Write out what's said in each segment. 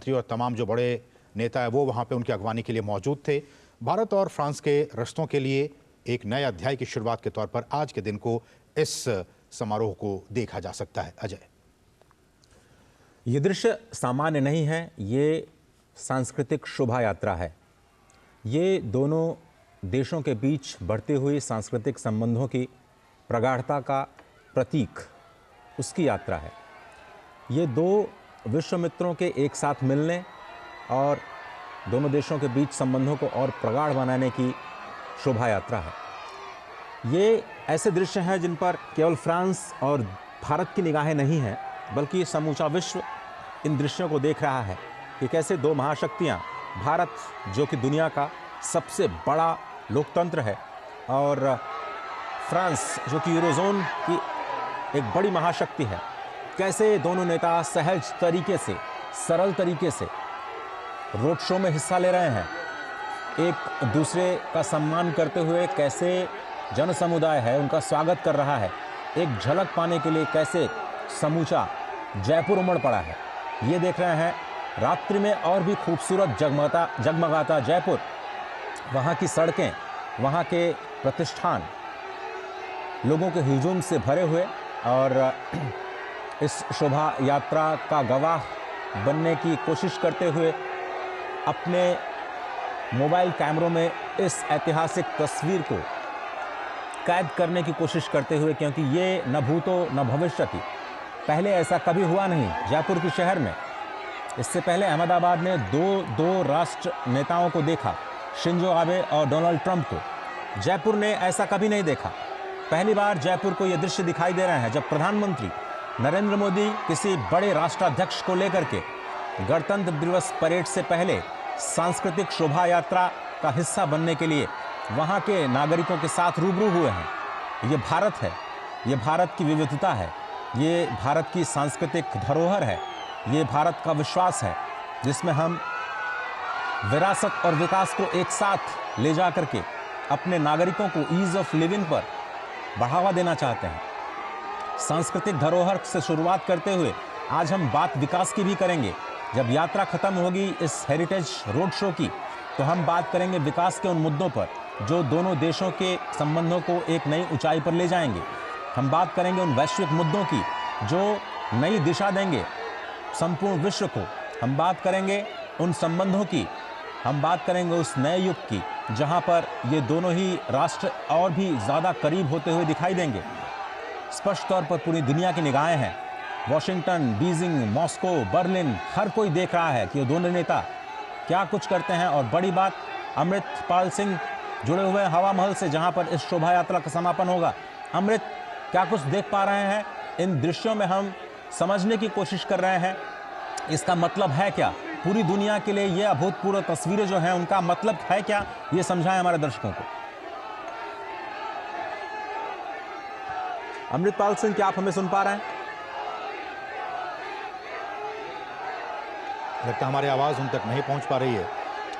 प्रधानमंत्री और तमाम जो बड़े नेता है वो वहाँ पे उनकी अगवानी के लिए मौजूद थे। भारत और फ्रांस के रिश्तों के लिए एक नए अध्याय की शुरुआत के तौर पर आज के दिन को इस समारोह को देखा जा सकता है। अजय, ये दृश्य सामान्य नहीं है, ये सांस्कृतिक शोभा यात्रा है। ये दोनों देशों के बीच बढ़ती हुई सांस्कृतिक संबंधों की प्रगाढ़ता का प्रतीक, उसकी यात्रा है। ये दो विश्व मित्रों के एक साथ मिलने और दोनों देशों के बीच संबंधों को और प्रगाढ़ बनाने की शोभा यात्रा है। ये ऐसे दृश्य हैं जिन पर केवल फ्रांस और भारत की निगाहें नहीं हैं, बल्कि समूचा विश्व इन दृश्यों को देख रहा है कि कैसे दो महाशक्तियां, भारत जो कि दुनिया का सबसे बड़ा लोकतंत्र है और फ्रांस जो कि यूरोजोन की एक बड़ी महाशक्ति है, कैसे दोनों नेता सहज तरीके से, सरल तरीके से रोड शो में हिस्सा ले रहे हैं, एक दूसरे का सम्मान करते हुए कैसे जन समुदाय है उनका स्वागत कर रहा है। एक झलक पाने के लिए कैसे समूचा जयपुर उमड़ पड़ा है, ये देख रहे हैं। रात्रि में और भी खूबसूरत जगमगाता जयपुर, वहाँ की सड़कें, वहाँ के प्रतिष्ठान लोगों के हुजूम से भरे हुए और इस शोभा यात्रा का गवाह बनने की कोशिश करते हुए अपने मोबाइल कैमरों में इस ऐतिहासिक तस्वीर को कैद करने की कोशिश करते हुए, क्योंकि ये न भूतो न भविष्यति, पहले ऐसा कभी हुआ नहीं जयपुर के शहर में। इससे पहले अहमदाबाद ने दो राष्ट्र नेताओं को देखा, शिंजो आबे और डोनाल्ड ट्रंप को। जयपुर ने ऐसा कभी नहीं देखा। पहली बार जयपुर को यह दृश्य दिखाई दे रहा है जब प्रधानमंत्री नरेंद्र मोदी किसी बड़े राष्ट्राध्यक्ष को लेकर के गणतंत्र दिवस परेड से पहले सांस्कृतिक शोभा यात्रा का हिस्सा बनने के लिए वहां के नागरिकों के साथ रूबरू हुए हैं। ये भारत है, ये भारत की विविधता है, ये भारत की सांस्कृतिक धरोहर है, ये भारत का विश्वास है जिसमें हम विरासत और विकास को एक साथ ले जा करके अपने नागरिकों को ईज ऑफ लिविंग पर बढ़ावा देना चाहते हैं। सांस्कृतिक धरोहर से शुरुआत करते हुए आज हम बात विकास की भी करेंगे। जब यात्रा खत्म होगी इस हेरिटेज रोड शो की, तो हम बात करेंगे विकास के उन मुद्दों पर जो दोनों देशों के संबंधों को एक नई ऊंचाई पर ले जाएंगे। हम बात करेंगे उन वैश्विक मुद्दों की जो नई दिशा देंगे संपूर्ण विश्व को। हम बात करेंगे उन संबंधों की, हम बात करेंगे उस नए युग की जहां पर ये दोनों ही राष्ट्र और भी ज़्यादा करीब होते हुए दिखाई देंगे। स्पष्ट तौर पर पूरी दुनिया की निगाहें हैं। वॉशिंगटन, बीजिंग, मॉस्को, बर्लिन, हर कोई देख रहा है कि ये दोनों नेता क्या कुछ करते हैं। और बड़ी बात, अमृतपाल सिंह जुड़े हुए हवा महल से, जहां पर इस शोभा यात्रा का समापन होगा। अमृत, क्या कुछ देख पा रहे हैं इन दृश्यों में? हम समझने की कोशिश कर रहे हैं इसका मतलब है क्या पूरी दुनिया के लिए। ये अभूतपूर्व तस्वीरें जो हैं उनका मतलब है क्या, ये समझाएं हमारे दर्शकों को। अमृतपाल सिंह, क्या आप हमें सुन पा रहे हैं? लगता हमारी आवाज़ उन तक नहीं पहुंच पा रही है,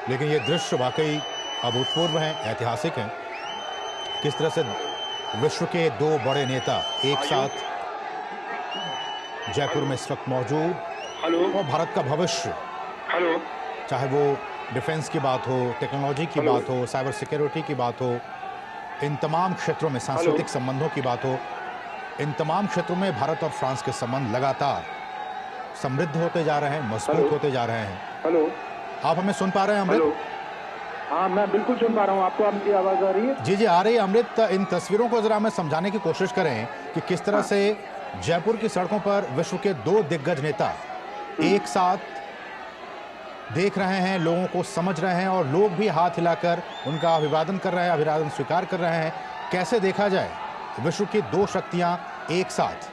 लेकिन ये दृश्य वाकई अभूतपूर्व हैं, ऐतिहासिक हैं। किस तरह से विश्व के दो बड़े नेता एक साथ जयपुर में इस वक्त मौजूद, और भारत का भविष्य, चाहे वो डिफेंस की बात हो, टेक्नोलॉजी की बात हो, साइबर सिक्योरिटी की बात हो, इन तमाम क्षेत्रों में सांस्कृतिक संबंधों की बात हो, इन तमाम क्षेत्रों में भारत और फ्रांस के संबंध लगातार समृद्ध होते जा रहे हैं, मजबूत होते जा रहे हैं। आप हमें सुन पा रहे हैं अमृत? हाँ, मैं बिल्कुल सुन पा रहा हूँ। आपको आपकी आवाज आ रही है? जी आ रही है। अमृत, इन तस्वीरों को जरा हमें समझाने की कोशिश करें कि किस तरह से जयपुर की सड़कों पर विश्व के दो दिग्गज नेता एक साथ देख रहे हैं, लोगों को समझ रहे हैं, और लोग भी हाथ हिलाकर उनका अभिवादन कर रहे हैं, अभिवादन स्वीकार कर रहे हैं। कैसे देखा जाए विश्व की दो शक्तियां एक साथ?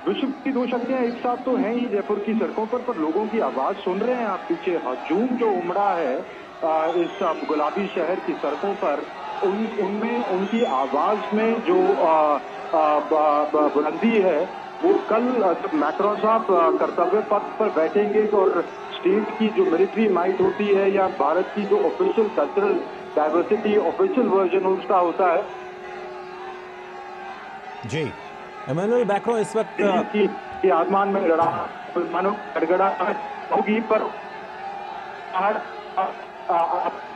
विश्व की दो शक्तियां एक साथ तो हैं ही जयपुर की सड़कों पर लोगों की आवाज सुन रहे हैं आप पीछे। हजूम जो उमड़ा है इस गुलाबी शहर की सड़कों पर, उनमें उनकी आवाज में जो बुलंदी है, वो कल जब मैक्रोन साहब कर्तव्य पथ पर बैठेंगे और स्टेट की जो मिलिट्री माइट होती है या भारत की जो official cultural diversity official version उसका होता है। जी, इमैनुअल मैक्रों इस वक्त की आसमान में लड़ा, मानो गड़गड़ा होगी, पर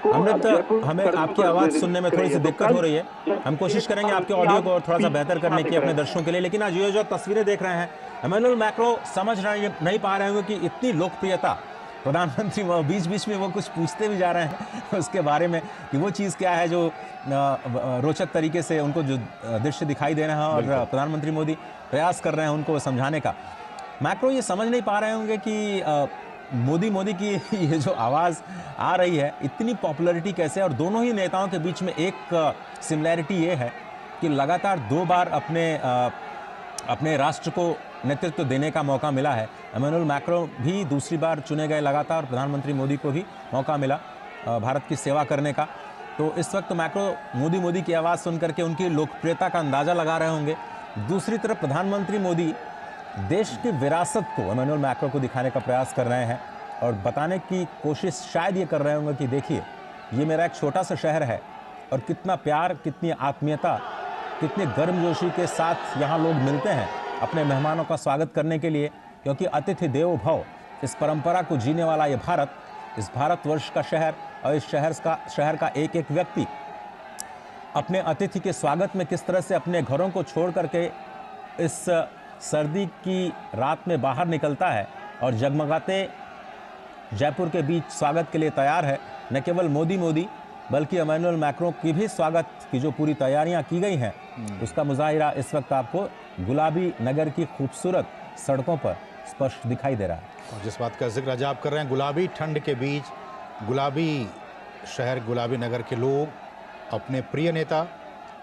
अमृत, हमें आपकी आवाज़ सुनने में थोड़ी सी दिक्कत हो रही है। हम कोशिश करेंगे आपके ऑडियो को थोड़ा सा बेहतर करने की अपने दर्शकों के लिए। लेकिन आज ये जो तस्वीरें देख रहे हैं, इमैनुअल मैक्रो समझ नहीं पा रहे होंगे कि इतनी लोकप्रियता प्रधानमंत्री, वो बीच बीच में वो कुछ पूछते भी जा रहे हैं उसके बारे में कि वो चीज़ क्या है जो रोचक तरीके से उनको जो दृश्य दिखाई दे रहे हैं, और प्रधानमंत्री मोदी प्रयास कर रहे हैं उनको समझाने का। मैक्रो ये समझ नहीं पा रहे होंगे कि मोदी की ये जो आवाज़ आ रही है, इतनी पॉपुलैरिटी कैसे, और दोनों ही नेताओं के बीच में एक सिमिलैरिटी ये है कि लगातार 2 बार अपने राष्ट्र को नेतृत्व देने का मौका मिला है। इमैनुअल मैक्रो भी दूसरी बार चुने गए लगातार, प्रधानमंत्री मोदी को भी मौका मिला भारत की सेवा करने का। तो इस वक्त मैक्रो मोदी की आवाज़ सुन करके उनकी लोकप्रियता का अंदाज़ा लगा रहे होंगे। दूसरी तरफ प्रधानमंत्री मोदी देश की विरासत को इमैनुअल मैक्रो को दिखाने का प्रयास कर रहे हैं और बताने की कोशिश शायद ये कर रहे होंगे कि देखिए, ये मेरा एक छोटा सा शहर है और कितना प्यार, कितनी आत्मीयता, कितने गर्मजोशी के साथ यहाँ लोग मिलते हैं अपने मेहमानों का स्वागत करने के लिए, क्योंकि अतिथि देवो भव, इस परंपरा को जीने वाला ये भारत, इस भारतवर्ष का शहर और इस शहर का एक एक व्यक्ति अपने अतिथि के स्वागत में किस तरह से अपने घरों को छोड़ करके इस सर्दी की रात में बाहर निकलता है और जगमगाते जयपुर के बीच स्वागत के लिए तैयार है। न केवल मोदी बल्कि इमैनुअल मैक्रो की भी स्वागत की जो पूरी तैयारियां की गई हैं, उसका मुजाहिरा इस वक्त आपको गुलाबी नगर की खूबसूरत सड़कों पर स्पष्ट दिखाई दे रहा है। और जिस बात का जिक्र आज आप कर रहे हैं, गुलाबी ठंड के बीच गुलाबी शहर, गुलाबी नगर के लोग अपने प्रिय नेता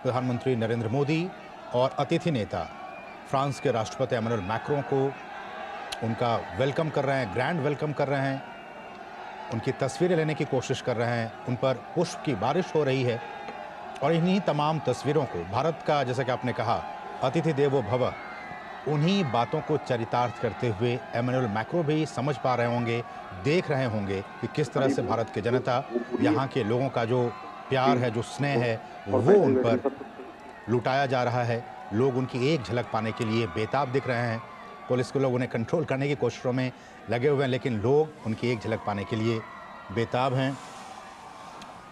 प्रधानमंत्री नरेंद्र मोदी और अतिथि नेता फ्रांस के राष्ट्रपति इमैनुअल मैक्रों को उनका वेलकम कर रहे हैं, ग्रैंड वेलकम कर रहे हैं, उनकी तस्वीरें लेने की कोशिश कर रहे हैं, उन पर पुष्प की बारिश हो रही है। और इन्हीं तमाम तस्वीरों को भारत का, जैसा कि आपने कहा, अतिथि देवो भव, उन्हीं बातों को चरितार्थ करते हुए इमैनुअल मैक्रो भी समझ पा रहे होंगे, देख रहे होंगे कि किस तरह से भारत की जनता, यहाँ के लोगों का जो प्यार है, जो स्नेह है, वो उन पर लुटाया जा रहा है। लोग उनकी एक झलक पाने के लिए बेताब दिख रहे हैं। पुलिस के लोग उन्हें कंट्रोल करने की कोशिशों में लगे हुए हैं, लेकिन लोग उनकी एक झलक पाने के लिए बेताब हैं।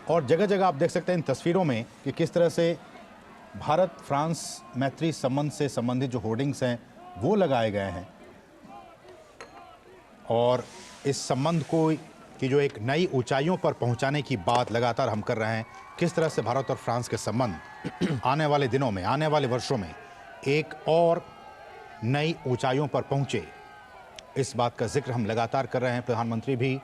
और जगह जगह आप देख सकते हैं इन तस्वीरों में कि किस तरह से भारत फ्रांस मैत्री संबंध से संबंधित जो होर्डिंग्स हैं वो लगाए गए हैं, और इस संबंध को की जो एक नई ऊंचाइयों पर पहुंचाने की बात लगातार हम कर रहे हैं। किस तरह से भारत और फ्रांस के संबंध आने वाले दिनों में, आने वाले वर्षों में एक और नई ऊंचाइयों पर पहुंचे, इस बात का जिक्र हम लगातार कर रहे हैं। प्रधानमंत्री भी,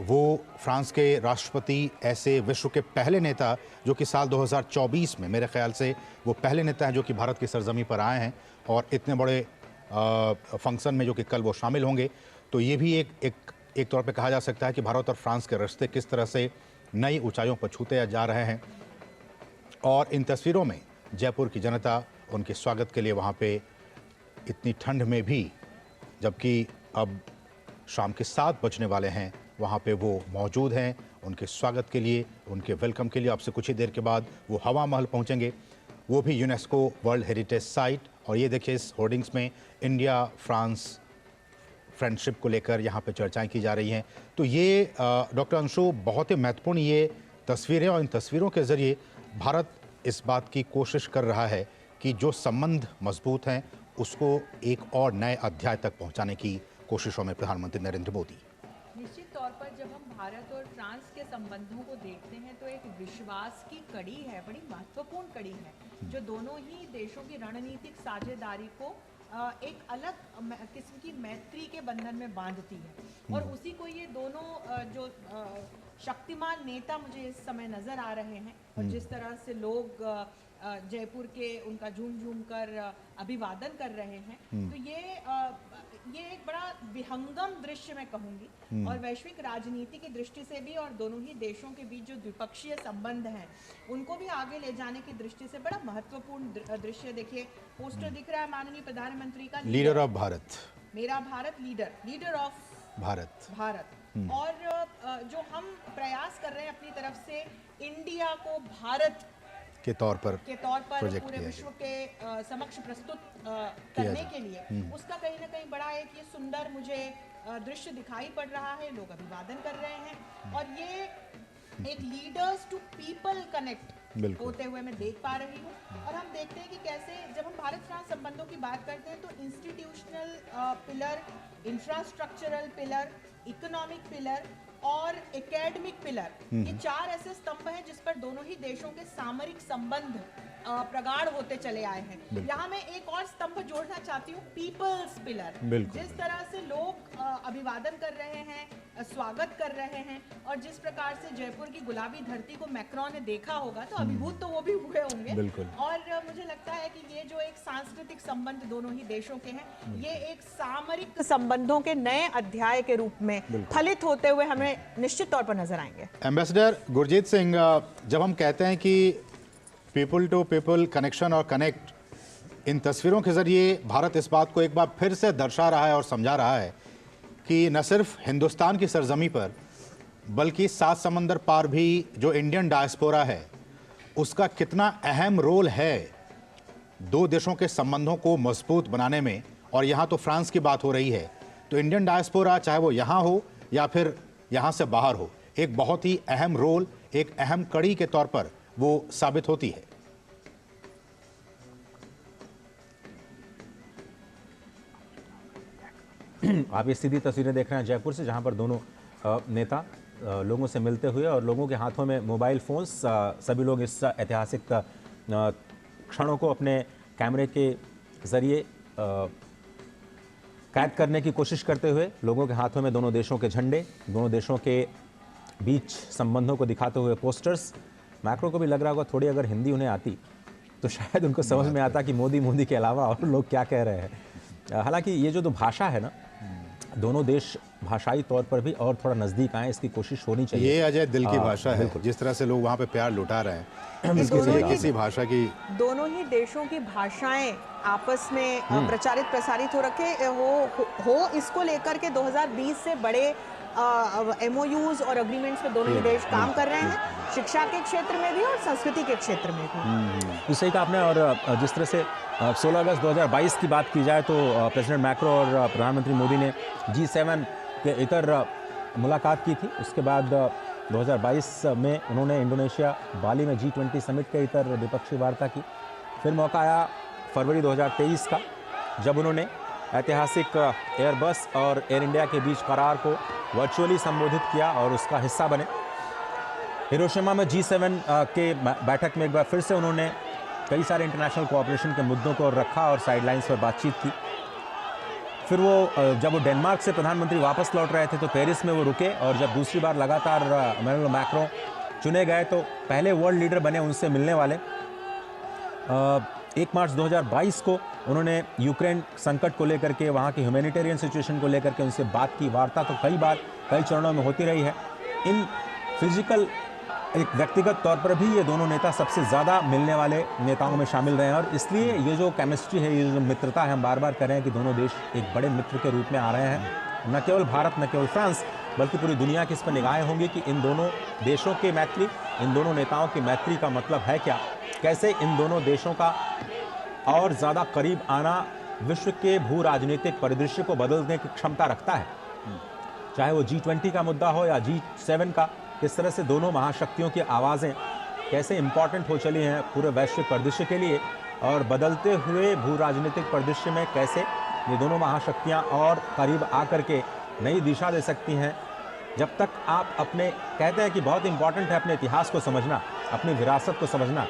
वो फ्रांस के राष्ट्रपति, ऐसे विश्व के पहले नेता जो कि साल 2024 में, मेरे ख्याल से वो पहले नेता हैं जो कि भारत की सरजमी पर आए हैं, और इतने बड़े फंक्शन में जो कि कल वो शामिल होंगे। तो ये भी एक तौर पे कहा जा सकता है कि भारत और फ्रांस के रिश्ते किस तरह से नई ऊंचाइयों पर छूते जा रहे हैं। और इन तस्वीरों में जयपुर की जनता उनके स्वागत के लिए वहाँ पे इतनी ठंड में भी, जबकि अब शाम के 7 बजने वाले हैं, वहाँ पे वो मौजूद हैं उनके स्वागत के लिए, उनके वेलकम के लिए। अब से कुछ ही देर के बाद वो हवा महल पहुँचेंगे, वो भी यूनेस्को वर्ल्ड हेरिटेज साइट। और ये देखिए, इस होर्डिंग्स में इंडिया फ्रांस फ्रेंडशिप को लेकर यहाँ पे चर्चाएं की जा रही हैं। तो ये डॉक्टर अंशु, बहुत ही महत्वपूर्ण ये तस्वीरें, और इन तस्वीरों के ज़रिए भारत इस बात की कोशिश कर रहा है कि जो संबंध मजबूत हैं उसको एक और नए अध्याय तक पहुँचाने की कोशिशों में प्रधानमंत्री नरेंद्र मोदी। निश्चित तौर पर जब हम भारत और फ्रांस के संबंधों को देखते हैं तो एक विश्वास की कड़ी है, बड़ी महत्वपूर्ण कड़ी है, जो दोनों ही देशों की रणनीतिक साझेदारी को एक अलग किस्म की मैत्री के बंधन में बांधती है। और उसी को ये दोनों जो शक्तिमान नेता मुझे इस समय नजर आ रहे हैं, और जिस तरह से लोग जयपुर के उनका झूम कर अभिवादन कर रहे हैं, तो ये एक बड़ा विहंगम दृश्य मैं कहूँगी, और वैश्विक राजनीति की दृष्टि से भी, और दोनों ही देशों के बीच जो द्विपक्षीय संबंध हैं उनको भी आगे ले जाने की दृष्टि से बड़ा महत्वपूर्ण दृश्य। देखिए, पोस्टर दिख रहा है माननीय प्रधानमंत्री का, लीडर ऑफ भारत, मेरा भारत, लीडर ऑफ भारत। और जो हम प्रयास कर रहे हैं अपनी तरफ से इंडिया को भारत के तौर पर पूरे विश्व के समक्ष प्रस्तुत करने के लिए, उसका कहीं ना कहीं बड़ा एक ये सुंदर मुझे दृश्य दिखाई पड़ रहा है, लोग अभिवादन कर रहे हैं और ये एक लीडर्स टू पीपल कनेक्ट होते हुए मैं देख पा रही हूँ। और हम देखते हैं कि कैसे जब हम भारत फ्रांस संबंधों की बात करते हैं तो institutional pillar, infrastructural pillar, economic pillar और एकेडमिक पिलर, ये चार ऐसे स्तंभ हैं जिस पर दोनों ही देशों के सामरिक संबंध प्रगाढ़ होते चले आए हैं। यहाँ मैं एक और स्तंभ जोड़ना चाहती हूँ, पीपल्स पिलर। जिस तरह से लोग अभिवादन कर रहे हैं, स्वागत कर रहे हैं और जिस प्रकार से जयपुर की गुलाबी धरती को मैक्रोन ने देखा होगा तो अभिभूत तो वो भी हुए होंगे। और मुझे लगता है कि ये जो एक सांस्कृतिक संबंध दोनों ही देशों के हैं, ये एक सामरिक संबंधों के नए अध्याय के रूप में फलित होते हुए हमें निश्चित तौर पर नजर आएंगे। एम्बेसडर गुरजीत सिंह, जब हम कहते हैं कि पीपल टू पीपल कनेक्शन और कनेक्ट, इन तस्वीरों के जरिए भारत इस बात को एक बार फिर से दर्शा रहा है और समझा रहा है कि न सिर्फ हिंदुस्तान की सरजमी पर बल्कि सात समंदर पार भी जो इंडियन डायस्पोरा है उसका कितना अहम रोल है दो देशों के संबंधों को मजबूत बनाने में। और यहाँ तो फ्रांस की बात हो रही है, तो इंडियन डायस्पोरा चाहे वो यहाँ हो या फिर यहाँ से बाहर हो, एक बहुत ही अहम रोल, एक अहम कड़ी के तौर पर वो साबित होती है। आप ये सीधी तस्वीरें देख रहे हैं जयपुर से, जहां पर दोनों नेता लोगों से मिलते हुए और लोगों के हाथों में मोबाइल फोन्स, सभी लोग इस ऐतिहासिक क्षणों को अपने कैमरे के जरिए कैद करने की कोशिश करते हुए, लोगों के हाथों में दोनों देशों के झंडे, दोनों देशों के बीच संबंधों को दिखाते हुए पोस्टर्स। मैक्रो को भी लग रहा होगा थोड़ी अगर हिंदी उन्हें आती तो शायद उनको समझ में आता कि मोदी मोदी के अलावा और लोग क्या कह रहे हैं। हालांकि ये जो भाषा है ना, दोनों देश भाषाई तौर पर भी और थोड़ा नजदीक आए, इसकी कोशिश होनी चाहिए। ये अजय दिल की भाषा है, जिस तरह से लोग वहाँ पे प्यार लुटा रहे हैं, इसके लिए किसी भाषा की, दोनों ही देशों की भाषाएं आपस में प्रचारित प्रसारित हो रखे हो इसको लेकर के 2020 से बड़े MOUs और अग्रीमेंट्स पे दोनों ही देश काम कर रहे हैं, शिक्षा के क्षेत्र में भी और संस्कृति के क्षेत्र में भी। सही कहा आपने। और जिस तरह से 16 अगस्त 2022 की बात की जाए तो प्रेसिडेंट मैक्रो और प्रधानमंत्री मोदी ने G7 के इतर मुलाकात की थी। उसके बाद 2022 में उन्होंने इंडोनेशिया बाली में G20 समिट के इतर द्विपक्षीय वार्ता की। फिर मौका आया फरवरी 2023 का, जब उन्होंने ऐतिहासिक एयरबस और एयर इंडिया के बीच करार को वर्चुअली संबोधित किया और उसका हिस्सा बने। हिरोशिमा में G7 के बैठक में एक बार फिर से उन्होंने कई सारे इंटरनेशनल कोऑपरेशन के मुद्दों को रखा और साइडलाइंस पर बातचीत की। फिर वो जब वो डेनमार्क से प्रधानमंत्री वापस लौट रहे थे तो पेरिस में वो रुके, और जब दूसरी बार लगातार इमैनुअल मैक्रों चुने गए तो पहले वर्ल्ड लीडर बने उनसे मिलने वाले। 1 मार्च 2022 को उन्होंने यूक्रेन संकट को लेकर के, वहाँ की ह्यूमैनिटेरियन सिचुएशन को लेकर के उनसे बात की। वार्ता तो कई बार कई चरणों में होती रही है। इन फिजिकल एक व्यक्तिगत तौर पर भी ये दोनों नेता सबसे ज़्यादा मिलने वाले नेताओं में शामिल रहे हैं, और इसलिए ये जो केमिस्ट्री है, ये जो मित्रता है, हम बार बार कह रहे हैं कि दोनों देश एक बड़े मित्र के रूप में आ रहे हैं। न केवल भारत, न केवल फ्रांस, बल्कि पूरी दुनिया की इस पर निगाहें होंगी कि इन दोनों देशों की मैत्री, इन दोनों नेताओं की मैत्री का मतलब है क्या, कैसे इन दोनों देशों का और ज़्यादा करीब आना विश्व के भू राजनीतिक परिदृश्य को बदलने की क्षमता रखता है। चाहे वो G20 का मुद्दा हो या G7 का, इस तरह से दोनों महाशक्तियों की आवाज़ें कैसे इंपॉर्टेंट हो चली हैं पूरे वैश्विक परिदृश्य के लिए, और बदलते हुए भू राजनीतिक परिदृश्य में कैसे ये दोनों महाशक्तियाँ और करीब आकर के नई दिशा दे सकती हैं। जब तक आप अपने, कहते हैं कि बहुत इंपॉर्टेंट है अपने इतिहास को समझना, अपनी विरासत को समझना,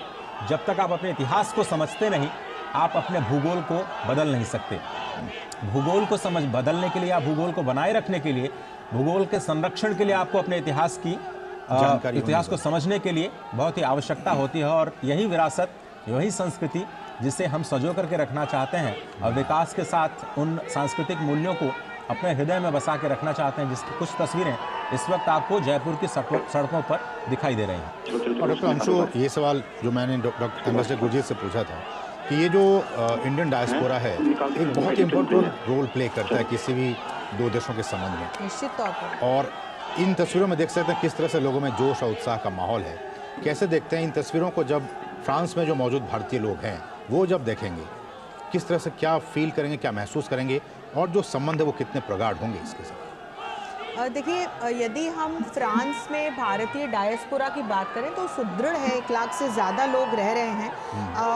जब तक आप अपने इतिहास को समझते नहीं, आप अपने भूगोल को बदल नहीं सकते। भूगोल को बदलने के लिए या भूगोल को बनाए रखने के लिए, भूगोल के संरक्षण के लिए आपको अपने इतिहास की इतिहास को समझने के लिए बहुत ही आवश्यकता होती है। और यही विरासत, यही संस्कृति जिसे हम संजो करके रखना चाहते हैं और विकास के साथ उन सांस्कृतिक मूल्यों को अपने हृदय में बसा के रखना चाहते हैं, जिसकी कुछ तस्वीरें इस वक्त आपको जयपुर की सड़कों पर दिखाई दे रही हैं। और डॉक्टर अंशु, ये सवाल जो मैंने डॉक्टर एम्बेसडर गुरजीत से पूछा था कि ये जो इंडियन डायस्पोरा है एक बहुत इंपॉर्टेंट रोल प्ले करता है किसी भी दो देशों के संबंध में, निश्चित तौर पर। और इन तस्वीरों में देख सकते हैं किस तरह से लोगों में जोश और उत्साह का माहौल है। कैसे देखते हैं इन तस्वीरों को जब फ्रांस में जो मौजूद भारतीय लोग हैं वो जब देखेंगे, किस तरह से क्या फील करेंगे, क्या महसूस करेंगे, और जो संबंध है वो कितने प्रगाढ़ होंगे इसके साथ? देखिए, यदि हम फ्रांस में भारतीय डायस्पोरा की बात करें तो सुदृढ़ है, 1 लाख से ज़्यादा लोग रह रहे हैं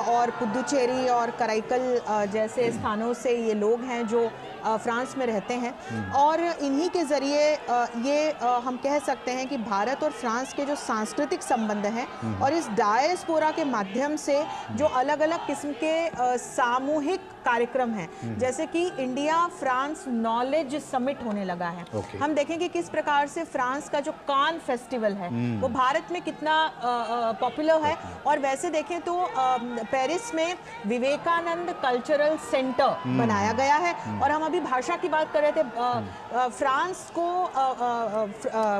और पुदुचेरी और कराईकल जैसे स्थानों से ये लोग हैं जो फ्रांस में रहते हैं और इन्हीं के ज़रिए ये हम कह सकते हैं कि भारत और फ्रांस के जो सांस्कृतिक संबंध हैं और इस डायस्पोरा के माध्यम से जो अलग अलग किस्म के सामूहिक कार्यक्रम हैं, जैसे कि इंडिया फ्रांस नॉलेज समिट होने लगा है। हम देखेंगे किस प्रकार से फ्रांस का जो कान फेस्टिवल है वो भारत में कितना पॉपुलर है और वैसे देखें तो पेरिस में विवेकानंद कल्चरल सेंटर बनाया गया है और हम अभी भाषा की बात कर रहे थे। फ्रांस को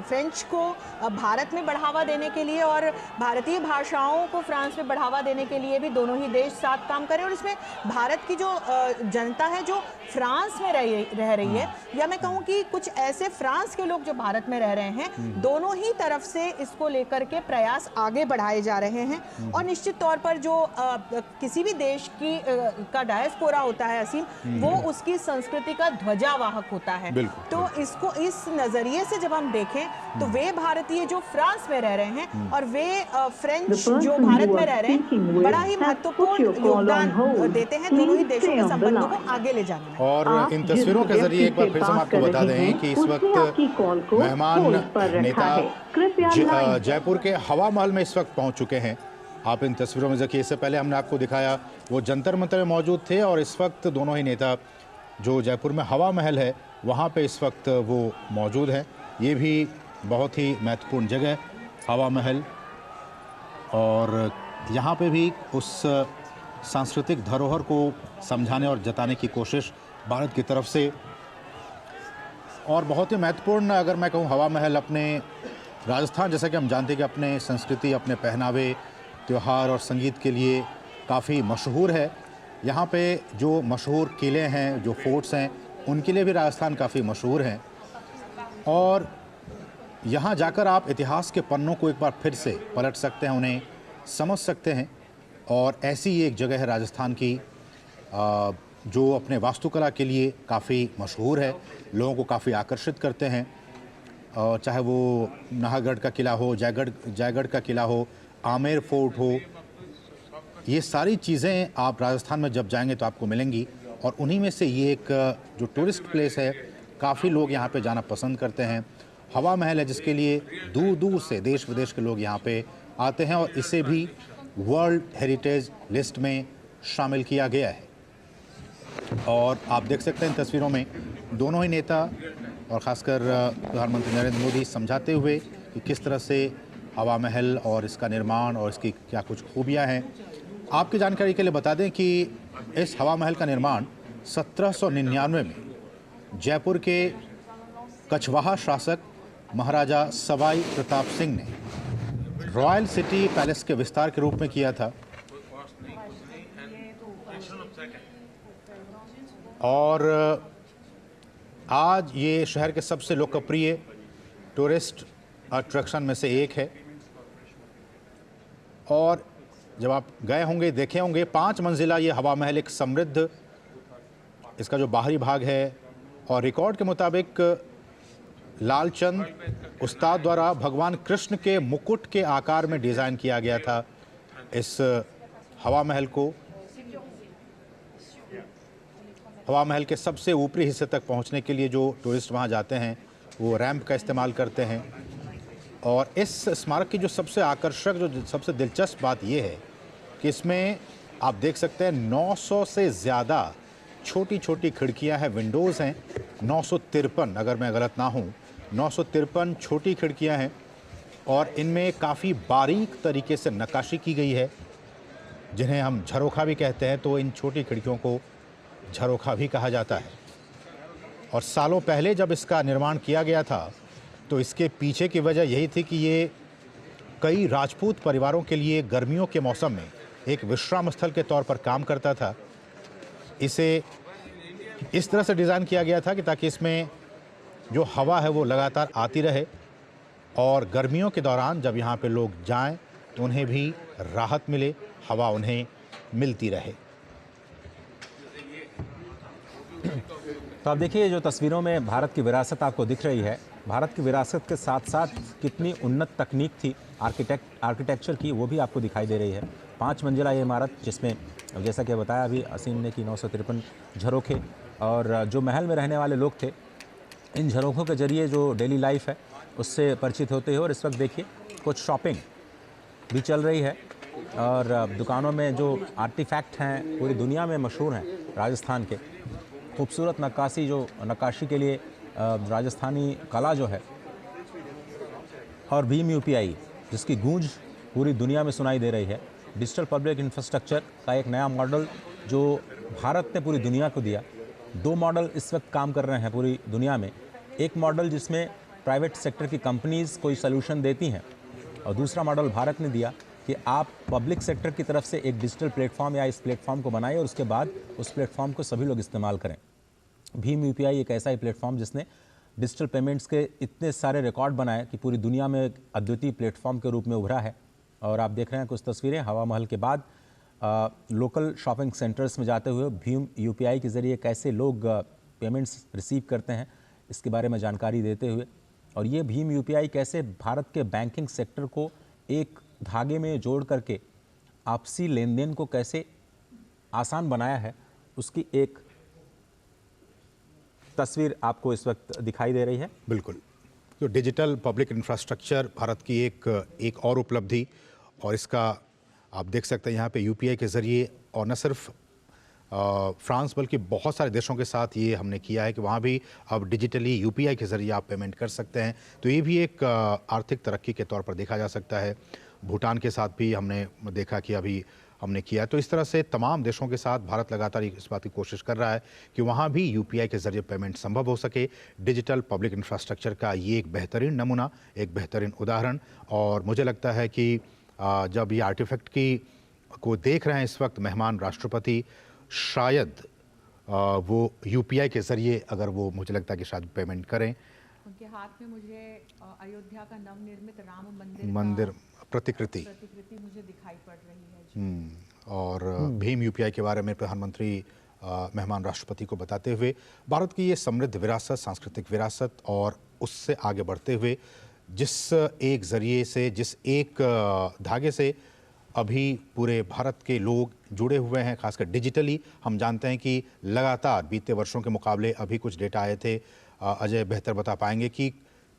फ्रेंच को भारत में बढ़ावा देने के लिए और भारतीय भाषाओं को फ्रांस में बढ़ावा देने के लिए भी दोनों ही देश साथ काम करें और इसमें भारत की जो जनता है जो फ्रांस में रह रही है या मैं कहूँ कि कुछ ऐसे फ्रांस के लोग जो भारत में रह रहे हैं, दोनों ही तरफ से इसको लेकर के प्रयास आगे बढ़ाए जा रहे हैं और निश्चित तौर पर जो किसी भी देश की का डायस्पोरा होता है असीम, वो उसकी संस्कृति का ध्वजावाहक होता है। तो इसको इस नजरिए से जब हम देखें तो वे भारतीय जो फ्रांस में रह रहे हैं और वे फ्रेंच जो भारत में रह रहे हैं, बड़ा ही महत्वपूर्ण योगदान देते हैं दोनों ही देशों के संबंधों को आगे ले जाने में। और इन तस्वीरों के जरिए एक बार फिर से हम आपको बता दें कि इस वक्त मेहमान नेता जयपुर के हवा महल में इस वक्त पहुंच चुके हैं। आप इन तस्वीरों में देखिए, इससे पहले हमने आपको दिखाया वो जंतर मंतर में मौजूद थे और इस वक्त दोनों ही नेता जो जयपुर में हवा महल है वहाँ पे इस वक्त वो मौजूद हैं। ये भी बहुत ही महत्वपूर्ण जगह हवा महल और यहाँ पे भी उस सांस्कृतिक धरोहर को समझाने और जताने की कोशिश भारत की तरफ से। और बहुत ही महत्वपूर्ण अगर मैं कहूँ, हवा महल अपने राजस्थान, जैसा कि हम जानते हैं कि अपने संस्कृति, अपने पहनावे, त्यौहार और संगीत के लिए काफ़ी मशहूर है। यहाँ पे जो मशहूर किले हैं, जो फोर्ट्स हैं, उनके लिए भी राजस्थान काफ़ी मशहूर हैं और यहाँ जाकर आप इतिहास के पन्नों को एक बार फिर से पलट सकते हैं, उन्हें समझ सकते हैं। और ऐसी ही एक जगह है राजस्थान की जो अपने वास्तुकला के लिए काफ़ी मशहूर है, लोगों को काफ़ी आकर्षित करते हैं। और चाहे वो नाहरगढ़ का किला हो, जयगढ़ का किला हो, आमेर फोर्ट हो, ये सारी चीज़ें आप राजस्थान में जब जाएंगे तो आपको मिलेंगी। और उन्हीं में से ये एक जो टूरिस्ट प्लेस है, काफ़ी लोग यहाँ पे जाना पसंद करते हैं। हवा महल है जिसके लिए दूर दूर से देश विदेश के लोग यहाँ पे आते हैं और इसे भी वर्ल्ड हेरिटेज लिस्ट में शामिल किया गया है। और आप देख सकते हैं इन तस्वीरों में दोनों ही नेता और ख़ासकर प्रधानमंत्री नरेंद्र मोदी समझाते हुए कि किस तरह से हवा महल और इसका निर्माण और इसकी क्या कुछ खूबियाँ हैं। आपकी जानकारी के लिए बता दें कि इस हवा महल का निर्माण 1799 में जयपुर के कछवाहा शासक महाराजा सवाई प्रताप सिंह ने रॉयल सिटी पैलेस के विस्तार के रूप में किया था। और आज ये शहर के सबसे लोकप्रिय टूरिस्ट अट्रैक्शन में से एक है। और जब आप गए होंगे, देखे होंगे, 5 मंजिला ये हवा महल एक समृद्ध, इसका जो बाहरी भाग है और रिकॉर्ड के मुताबिक लालचंद उस्ताद द्वारा भगवान कृष्ण के मुकुट के आकार में डिज़ाइन किया गया था। इस हवा महल को हवा महल के सबसे ऊपरी हिस्से तक पहुंचने के लिए जो टूरिस्ट वहां जाते हैं वो रैंप का इस्तेमाल करते हैं। और इस स्मारक की जो सबसे आकर्षक, जो सबसे दिलचस्प बात यह है कि इसमें आप देख सकते हैं 900 से ज़्यादा छोटी छोटी खिड़कियां हैं, विंडोज़ हैं। 953, अगर मैं गलत ना हूं, 953 छोटी खिड़कियां हैं और इनमें काफ़ी बारीक तरीके से नक्काशी की गई है, जिन्हें हम झरोखा भी कहते हैं। तो इन छोटी खिड़कियों को झरोखा भी कहा जाता है। और सालों पहले जब इसका निर्माण किया गया था तो इसके पीछे की वजह यही थी कि ये कई राजपूत परिवारों के लिए गर्मियों के मौसम में एक विश्राम स्थल के तौर पर काम करता था। इसे इस तरह से डिज़ाइन किया गया था कि ताकि इसमें जो हवा है वो लगातार आती रहे और गर्मियों के दौरान जब यहाँ पे लोग जाएं तो उन्हें भी राहत मिले, हवा उन्हें मिलती रहे। तो आप देखिए जो तस्वीरों में भारत की विरासत आपको दिख रही है, भारत की विरासत के साथ साथ कितनी उन्नत तकनीक थी आर्किटेक्चर की, वो भी आपको दिखाई दे रही है। 5 मंजिला ये इमारत, जिसमें जैसा कि बताया अभी असीम ने कि 953 झरोखे, और जो महल में रहने वाले लोग थे, इन झरोखों के जरिए जो डेली लाइफ है उससे परिचित होते हो। और इस वक्त देखिए कुछ शॉपिंग भी चल रही है, और दुकानों में जो आर्टिफैक्ट हैं पूरी दुनिया में मशहूर हैं राजस्थान के, खूबसूरत नक्काशी के लिए राजस्थानी कला जो है, और भीम यूपीआई जिसकी गूंज पूरी दुनिया में सुनाई दे रही है। डिजिटल पब्लिक इंफ्रास्ट्रक्चर का एक नया मॉडल जो भारत ने पूरी दुनिया को दिया। 2 मॉडल इस वक्त काम कर रहे हैं पूरी दुनिया में। एक मॉडल जिसमें प्राइवेट सेक्टर की कंपनीज़ कोई सलूशन देती हैं, और दूसरा मॉडल भारत ने दिया कि आप पब्लिक सेक्टर की तरफ से एक डिजिटल प्लेटफॉर्म या इस प्लेटफॉर्म को बनाएं और उसके बाद उस प्लेटफॉर्म को सभी लोग इस्तेमाल करें। भीम यूपीआई एक ऐसा ही प्लेटफॉर्म जिसने डिजिटल पेमेंट्स के इतने सारे रिकॉर्ड बनाए कि पूरी दुनिया में एक अद्वितीय प्लेटफॉर्म के रूप में उभरा है। और आप देख रहे हैं कुछ तस्वीरें हवा महल के बाद लोकल शॉपिंग सेंटर्स में जाते हुए भीम यूपीआई के ज़रिए कैसे लोग पेमेंट्स रिसीव करते हैं, इसके बारे में जानकारी देते हुए। और ये भीम यूपीआई कैसे भारत के बैंकिंग सेक्टर को एक धागे में जोड़ करके आपसी लेन देन को कैसे आसान बनाया है, उसकी एक तस्वीर आपको इस वक्त दिखाई दे रही है। बिल्कुल, तो डिजिटल पब्लिक इंफ्रास्ट्रक्चर भारत की एक और उपलब्धि, और इसका आप देख सकते हैं यहाँ पे यूपीआई के ज़रिए, और न सिर्फ फ्रांस बल्कि बहुत सारे देशों के साथ ये हमने किया है कि वहाँ भी अब डिजिटली यूपीआई के ज़रिए आप पेमेंट कर सकते हैं। तो ये भी एक आर्थिक तरक्की के तौर पर देखा जा सकता है। भूटान के साथ भी हमने देखा कि अभी हमने किया। तो इस तरह से तमाम देशों के साथ भारत लगातार इस बात की कोशिश कर रहा है कि वहाँ भी यूपीआई के ज़रिए पेमेंट संभव हो सके। डिजिटल पब्लिक इंफ्रास्ट्रक्चर का ये एक बेहतरीन नमूना, एक बेहतरीन उदाहरण। और मुझे लगता है कि जब ये आर्टिफैक्ट को देख रहे हैं इस वक्त मेहमान राष्ट्रपति, शायद वो यूपीआई के ज़रिए अगर वो, मुझे लगता है कि शायद पेमेंट करें। उनके हाथ में मुझे अयोध्या का नवनिर्मित राम मंदिर प्रतिकृति मुझे दिखाई पड़ रही है। और भीम यूपीआई के बारे में प्रधानमंत्री मेहमान राष्ट्रपति को बताते हुए भारत की ये समृद्ध विरासत, सांस्कृतिक विरासत, और उससे आगे बढ़ते हुए जिस एक ज़रिए से, जिस एक धागे से अभी पूरे भारत के लोग जुड़े हुए हैं, खासकर डिजिटली। हम जानते हैं कि लगातार बीते वर्षों के मुकाबले अभी कुछ डेटा आए थे, अजय बेहतर बता पाएंगे कि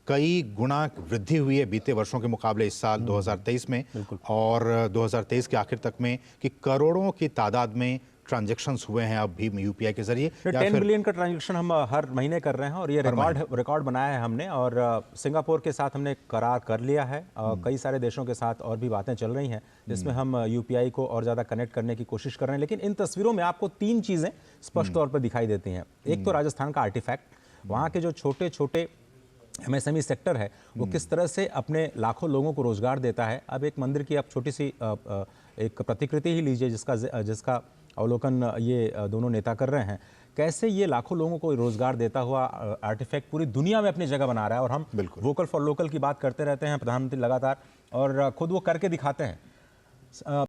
कई गुना वृद्धि हुई है बीते वर्षों के मुकाबले इस साल 2023 में, और 2023 के आखिर तक में कि करोड़ों की तादाद में ट्रांजैक्शंस हुए हैं अब भीम यूपीआई के जरिए। 10 बिलियन का ट्रांजैक्शन हम हर महीने कर रहे हैं, और ये रिकॉर्ड बनाया है हमने। और सिंगापुर के साथ हमने करार कर लिया है, कई सारे देशों के साथ और भी बातें चल रही हैं जिसमें हम यूपीआई को और ज़्यादा कनेक्ट करने की कोशिश कर रहे हैं। लेकिन इन तस्वीरों में आपको 3 चीज़ें स्पष्ट तौर पर दिखाई देती हैं। एक तो राजस्थान का आर्टिफैक्ट, वहाँ के जो छोटे छोटे एमएसएमई सेक्टर है वो किस तरह से अपने लाखों लोगों को रोजगार देता है। अब एक मंदिर की आप छोटी सी एक प्रतिकृति ही लीजिए जिसका अवलोकन ये दोनों नेता कर रहे हैं, कैसे ये लाखों लोगों को रोजगार देता हुआ आर्टिफैक्ट पूरी दुनिया में अपनी जगह बना रहा है। और हम वोकल फॉर लोकल की बात करते रहते हैं प्रधानमंत्री लगातार, और खुद वो करके दिखाते हैं।